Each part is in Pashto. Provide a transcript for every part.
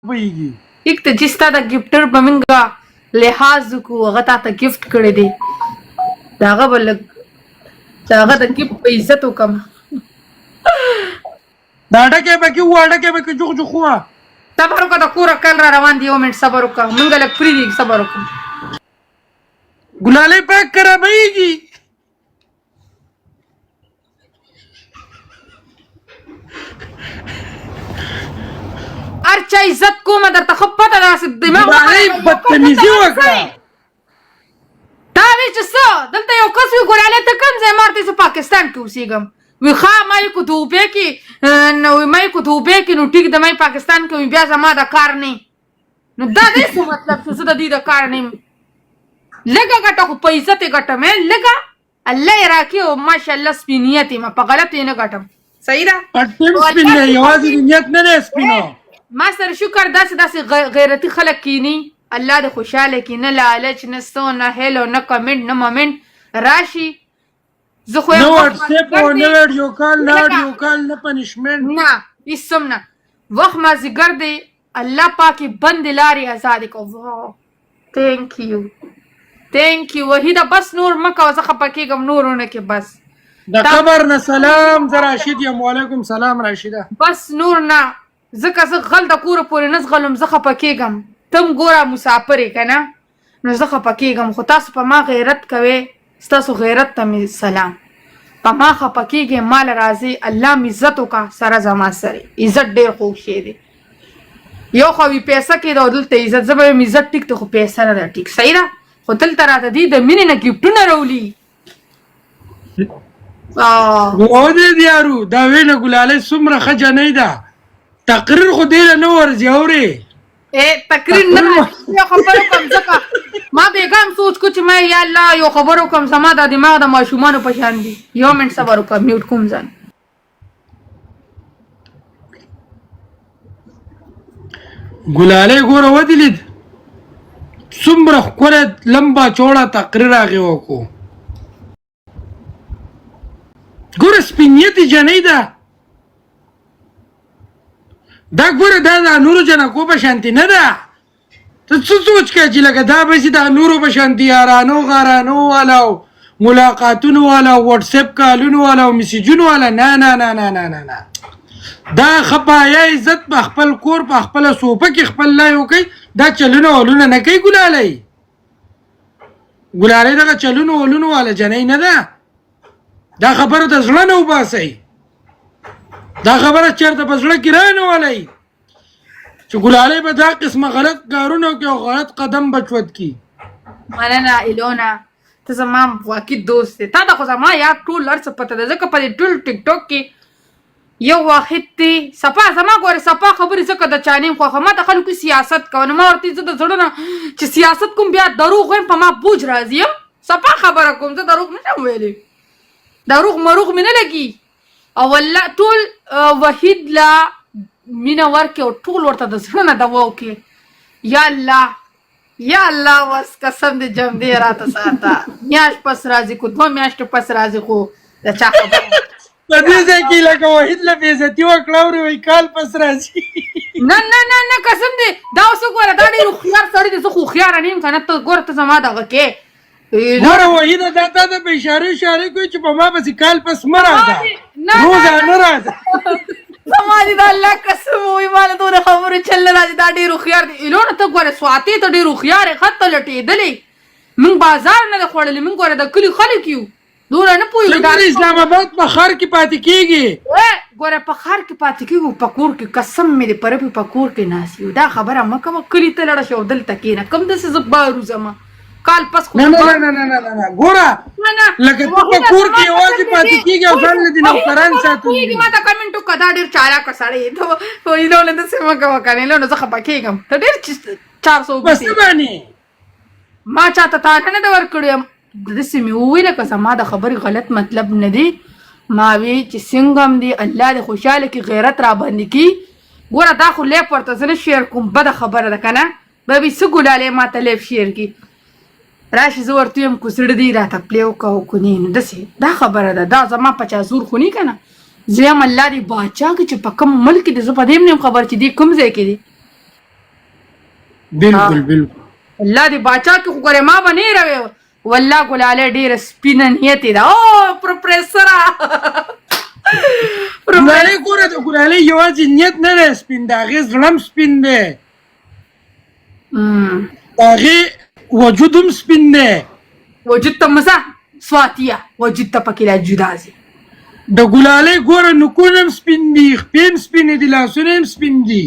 پوهیږي یک ته چې ستا د ګفټر به موږ لحاظ وکړو هغه تا ته ګفټ کړی دی د هغه به لږ د هغه د ګفټ په عزت وکړم دا ډکې پکې وه ډکې پکې جوخ جوخ وه صبر وکړه د کوره کل را روان دی یو منټ صبر وکړه موږ لږ پرېږدي صبر وکړو ګلالۍ پاک خرابېږي هر چا عزت کومه درته ښه پته ده داسې دماغ ګلالۍ بدتمیزي وکړه تا وی چې څه دلته یو کس وي ګلالۍ ته کوم ځای ما ورته زه پاکستان کې اوسېږم وی ښه ما یې کو دوبۍ کې نو ما یې کو دوبۍ کې نو ټیک ده ما یې پاکستان کې وي بیا زما د کار نه نو دا دې څه مطلب شو زه د دې د کار نه یم لږه ګټه خو په عزت یې ګټم لږه الله یې راکړي او ماشاءالله سپینیت یم په غلط یې نه ګټم صحیح ده پټیم سپین دی یوازې د نیت نه دی سپینو ما سره شکر داسې غیرتي خلک کینی الله دې خوشحاله کړي نه لالچ نه څه نه هیلو نه کمنټ نه مومنټ راشي زه خو نه واټساپ او نه ویډیو کال نه اډیو کال نه پنشمنټ نه هیڅ هم نه وخت مازدیګر دی الله پاکې بندې لارې ازادې کړو تhank you وحیده بس نور مه کوه زه خفه کېږم نورونه کې بس د قبر نه سلام زه راشد یم وعلیکم سلام راشده بس نور نه ځکه زه غل د کوره پورې نه زغلم زه خفه کېږم تم ګوره مسافر یې که نه نو زه خفه کېږم خو تاسو په ما غیرت کوئ ستاسو غیرت ته مې سلام په ما خفه کېږئ ما له راځئ الله مې عزت وکړه سره زما سره عزت ډېر خوږ شی دی یو خو وي پیسه کې ده او دلته عزت زه به یم عزت ټیک دی خو پیسه نه ده ټیک صحیح ده خو دلته راته دي د مینې نه ګفټونه راولي ودې دیارو دا ویله ګلالۍ څومره ښه جنۍ ده تقریر خو دې له نه ورځي اورې تقریر نه یو خبر وکړم ځکه ما بېګا هم سوچ کو چې ما یا الله یو خبر وکړم زما دا دماغ د ماشومانو په شان دي یو منټ صبر وکړه میوټ کوم ځان ګلالۍ ګوره ودې لید څومره ښکلی لمبا چوړه تقریر هغې وکړو ګوره سپینیتې جنۍ ده دا ګوره دا د نورو جنکو په شانتي نه ده ته څه سوچ کوې چې لکه دا بسې د نورو په شانتي یارانو غارانو والا او ملاقاتونو والا او واټساپ کالونو والا او میسیجونو والا نه نه نه نه نه نه نه دا خپایا عزت په خپل کور په خپله صوفه کې خپل لای وکړئ دا چلونه ولونه نه کوي ګلالۍ دغه چلونه ولونه والا جنۍ نه ده دا خبره د زړه نه وباسئ دا خبره چېرته په زړه کې رانه ولئ چې ګلالۍ به دا قسمه غلط کارونه وکړي او غلط قدم بچود کړي مننه ایلونه ته زما واقعي دوست دی تا ته خو زما یاد ټول هر څه پته ده ځکه په دې ټول ټیک ټاک کې یو واحد دی صفا زما ګورې صفا خبرې ځکه د چا نیم خوښه ما د خلکو سیاست کوه نو ما ورته زه د زړه نه چې سیاست کوم بیا دروغ وایم په ما بوج راځي یم صفا خبره کوم زه دروغ نشم ویلی دروغ مروغ مې نه لګي او والله ټول وحید لا مینه ورکړي او ټول ورته د زړه نه دوا وکړي یا الله بس قسم دې جم دې راته ساته میاشت پس راځي کو 2 میاشتې پس راځي خو د چا خبره په دې ځای کې لکه وحید له بېعزتي وکړه اورې وایي کال پس راځي نه قسم دې دا اوس وګوره دا ډېر هوښیار سړی دی زه خو هوښیاره نه یم که نه ته ګوره ته زما دغه کې ګوره وحیده دا تا ته په اشارې کوي چې په ما پسې کال پس مه راځه روزانه راځه زما دې د الله قسم ووایي ما له دونه خبرو چل نه راځي دا ډېر هوښیار دی ایلونه ته ګوره سواتې ته ډېر هوښیار یې ښه ته لټېدلې موږ بازار نه دی خوړلی موږ ګوره د کلي خلک یو دونه نه پوهېږو اسلام آباد په ښار کې پاتې کېږي ګوره په ښار کې پاتې کېږو په کور کې قسم مې د پرپې په کور کې ناست یو دا خبره مه کوه کلي ته لاړه شو دلته کښېنه کوم داسې زه بارو ځمه کال پس خو نه ګوره لکه ته په کور کې یوازې پاتې کېږي او ځان له دې نوکران ساتو ما ته کمنټ وکړه دا ډېر چالاکه سړی دی خو ایلونه داسې مه کوه که نه ایلونه زه خفه کېږم ته ډېر 400 بس څه باندې ما چاته تاته نه ده ورکړی داسې مې وویله که زما د خبرې غلط مطلب نه دی ما وی چې څنګه هم دی الله دې خوشحاله کړي غیرت را باندې کړي ګوره دا خو لیف ورته زه نه شیر کوم بده خبره ده که نه ببي څه ګلالۍ ما ته لیف شیر کړي راشي زه ورته یم کوڅړه دی راته پلې وکړه او کنې نو داسې دا خبره ده دا زما په چا زور خو نه که نه زه یم الله دې باچا کړي چې په کوم ملک کې دی زه په دې هم نه یم خبر چې دې کوم ځای کې دی بالکل بالکل الله دې باچا کې خو ګوره ما به نه روي والله ګلاله ډېره سپینه نیتې ده او پروفیسره ګلالۍ ګوره د ګلالۍ یوازې نیت نه دی سپین د هغې زړه هم سپین دی د هغې وجود هم سپین دی وجود ته مزه سواتیه وجود ته پکې لا جدا سي د ګلالۍ ګوره نوکونه هم سپین دي خپې هم سپینې دي لاسونه هم سپین دي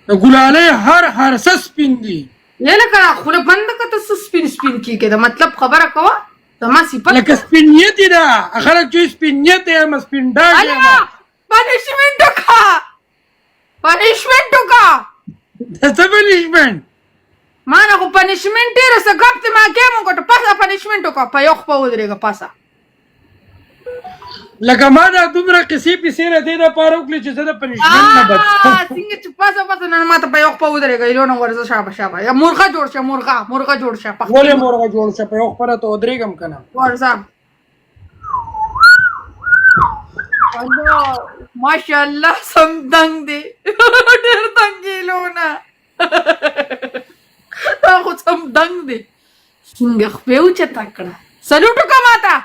د ګلالۍ هر څه سپین دي یا لکه خوله بنده که ته څه سپین سپین کېږي د مطلب خبره کوه زما صفت لکه سپین نیتې ده خلک چې سپین نیتې یم سپین ډاګ یم پنشمنټ وکړه پنشمنټ وکړه د څه پنشمنټ ما نه خو پنشمنټ ډېره څه ګپ ته ما کې مونږ ته پاسه پنشمنټ وکړه په یو خپه ودرېږه پاسه لکه ما دا دومره قصې پیسې را دې دپاره وکړې چې زه د پنشمنټ نه بچ څنګه چې پاسه نن ما ته په یو خپه ودرېږه ایلونه ورځه شابه یا مرغه جوړ شه مرغه جوړ شه ولې مرغه جوړ شه په یو خپله ته ودرېږم که نه ورځه ماشاءالله سم دنګ دی ډېر دنګ دی ایلونه دا خو سم دنګ دی څنګه خپې اوچته کړه سلوټ وکړه ماته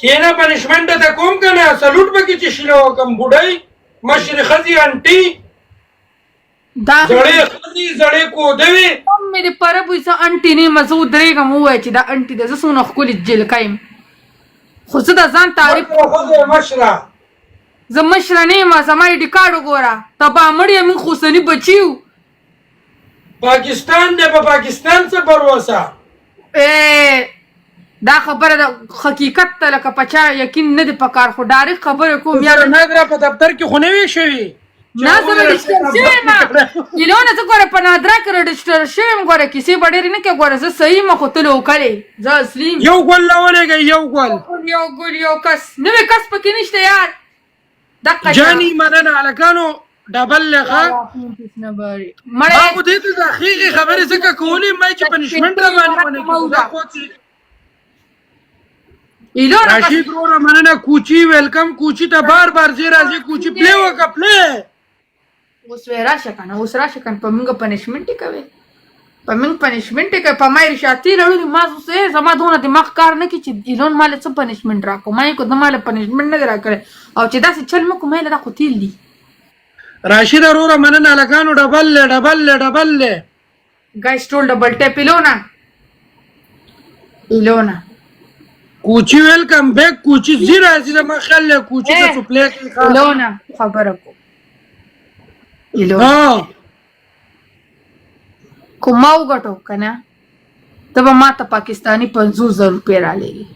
کېنه پنشمنټ ته کوم که نه سلوټ پکې چې شنه وکړم بوډۍ مشرې ښځې انټي دا زړې ښځې زړې کودوې مې د پره بوی څه انټي نه یم زه ودرېږم ووایه چې دا انټي ده زه څومره ښکلې جلکه یم خو زه د ځان تعریف مشره زه مشره نه یم زما ایډي کارډ وګوره تبا مړ یم موږ خوسني بچي یو پاکستان دی په پاکستان څه پروسه دا خبره د حقیقت ته لکه په چا یقین نه دی پکار خو ډایرک خبرې کوم یا نادره په دفتر کې خو نه وي شوي نه زه رجسټر شوی یم ایلونه زه ګوره په نادره کې رجسټر شوی یم ګوره کیسې به ډېرې نه کې ګوره زه صحیح یم خو ته لوکلې زه اصلي یم یو ګل راولېږئ یو ګل یو کس نوی کس پکې نشته یار جاني مننه هلکانو ډبل لغه ما خو دې ته د هغې خبرې ځکه کولې ما چې پنشمنټ را باندې ونه کړو راشد وروره مننه کوچي ویلکم کوچي ته بار ځې راځې کوچي پلی وکړه پلی اوس وی راشه که نه اوس راشه که نه په موږ پنشمنټ یې کوې په موږ پنشمنټ یې کوې په ما یې رشاتي راوړي ما زما دونه دماغ کار نه کوي چې ایلون ما له څه پنشمنټ راکړو ما یې کو د ما له پنشمنټ نه دی راکړی او چې داسې چل مه کو ما یې له دا خو تیل دي راشد وروره مننه هلکانو ډبل دی ګایس ټول ډبل ټیپ ایلونه کوچی ویلکم بیک کوچی زی راځي د ما خیال له کوچی ته سپلی کوي ایلونه خبره کو ما وګټو که نه ته به ما ته پاکستاني 50,000 روپۍ رالیږي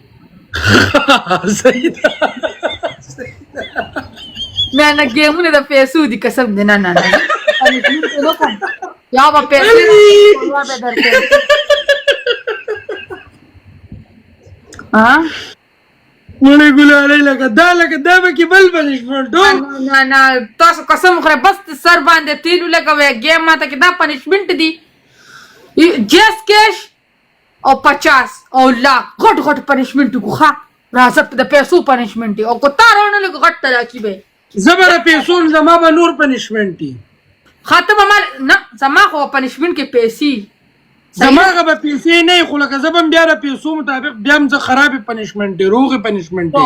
میا نه ګیمونه د پیسو دي قسم دی نه یا به پیسې درکوي مړې ګلالۍ لکه دا به کې بل پنشمنټ نه تاسو قسم وخوره بس سر باندې تیل ولګوئ ګیم ماته کې دا پنشمنټ دي جیس کیش او 50 او لاک غټ پنشمنټ کو ښه راځه د پیسو پنشمنټ او کو تارونه لګ غټ تلاکی به زبر پیسو زما به نور پنشمنټ دي خاطر ما نه زما خو پنشمنټ کې پیسې زماغه به پیسې نه خو لکه زه به هم بیا د پیسو مطابق بیا هم زه خرابې پنشمنټ دی روغې پنشمنټ دی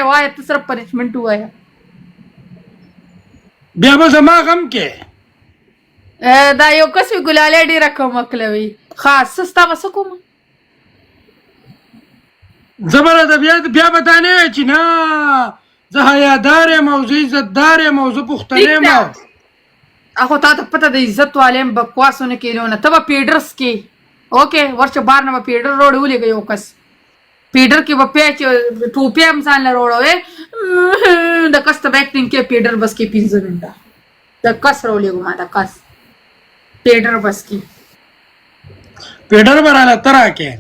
وایه ته صرف پنشمنټ ووایه بیا به زما غم کې دا یو کس وي ګلالۍ ډېره کمکله وي خاص څه ستا به څه کوم زه به راته بیا به دا نه وایې چې نه زه حیادار یم او زه عزتدار یم او زه پښتنه یم اخو تا ته پته د عزت والیم بکواسونه کې ایلونه ته به پیډرس کې اوکې ورشه بار نه به پیډر روډ ولېږه یو کس پیډر کې به پیچ ټوپۍ هم ځان له روړوې د کس ته به ایکټینګ کې پیډر بس کې 15 منټه د کس راولېږو ما د کس پیډر بس کې پیډر به راله ته راکې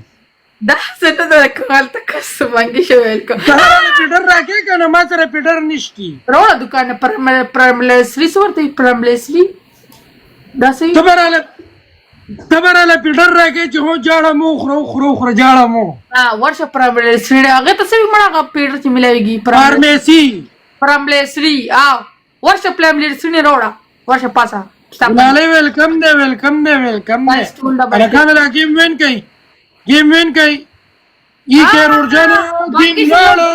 دا څه نه ده کال ته کس باندې شویل کو پیډر راکې که نه ما سره پیډر نشتي راوړه دوکان نه پرملسلي څه ورته وي پرملسلي داسې ته به راله پیډر راکې چې هو جاړه مو خوره جاړه مو ورشه پرملسلي هغې ته څه وي مړه هغه پیډر چې میلاویږي فارمیسي پرملسلي ورشه پرملسلي راوړه ورشه پاسه لاله ویلکم دی ویلکم دی ویلکم دی Guys, tool double الکانو دا گیم وین کوي گیم وین کوي ای خیر ورجانه گیم لاړو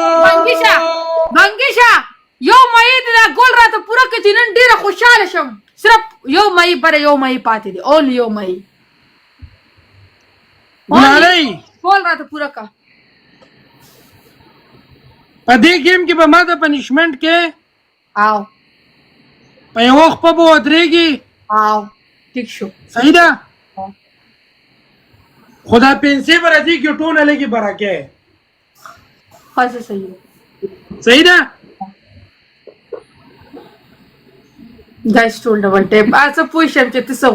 منګیشا یو مې د ګول راته پوره کړي نن ډیره خوشاله شم صرف یو مې پر یو مې پاتې دي اول یو مې ګلالۍ ګول راته پوره کا په دې گیم کې به ما ته پنیشمنت کې آو په یو وخت په به ودرېږي آو ټیک شو صحیح ده خدا پنسې به راځي کې ټونه لګي برکه خاصه صحیح صحیح ده گایس ټول ډبل ټیپ اڅه پوه شم چې تاسو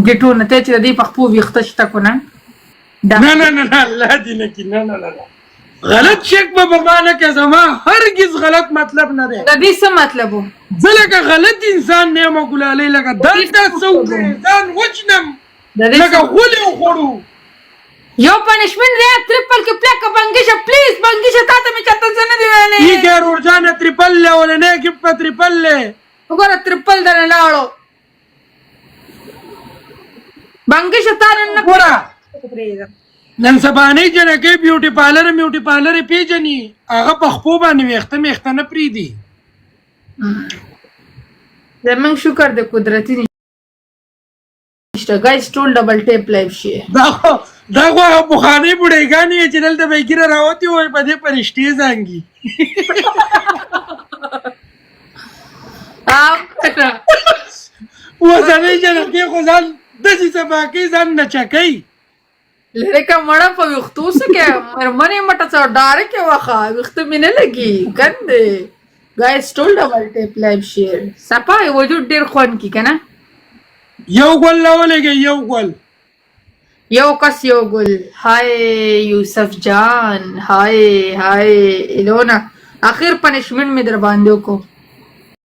ګټونه ته چې دې په خپل ویخته شته کو نه نه نه نه الله دې نه کې نه نه نه غلط شک به بمانه کې زما هرگز غلط مطلب نه دی د دې څه مطلب وو زه لکه غلط انسان نه یم ګلالۍ لکه دا څوک ځان وچنم لکه غولې وخوړو یو پنشمنت دی ټریپل کې پلاک بنګیشه پلیز بنګیشه تا ته مې چاته نه دی ویلې ای خیر ورجانه ټریپل له ولنه کې په ټریپل له وګوره ټریپل درنه لاړو بنګیشه تا نن ګوره نن سبانې جنکې بیوټي پارلر پیژني هغه په خپو باندې ویخته میخته نه پریدي زمونږ شکر د قدرتي نشته گایس ټول ډبل ټیپ لایف شي دا خو بخاني بوډېګانې چې دلته به ګیره راوتي وای په دې پرشتې زنګي وځنې جنکې خو ځان داسې سباکې ځان نه چکئ لره کا مړه په وختو سکه مرمنه مټه څو ډار کې واخا وخت مې نه لګي کنده گایس ټول ډبل ټیپ لایف شیر صفای وجود ډیر خون کی کنه یو ګل لولګي یو ګل یو کس یو ګل هاي یوسف جان هاي الونا اخر پنشمنت می در باندې کو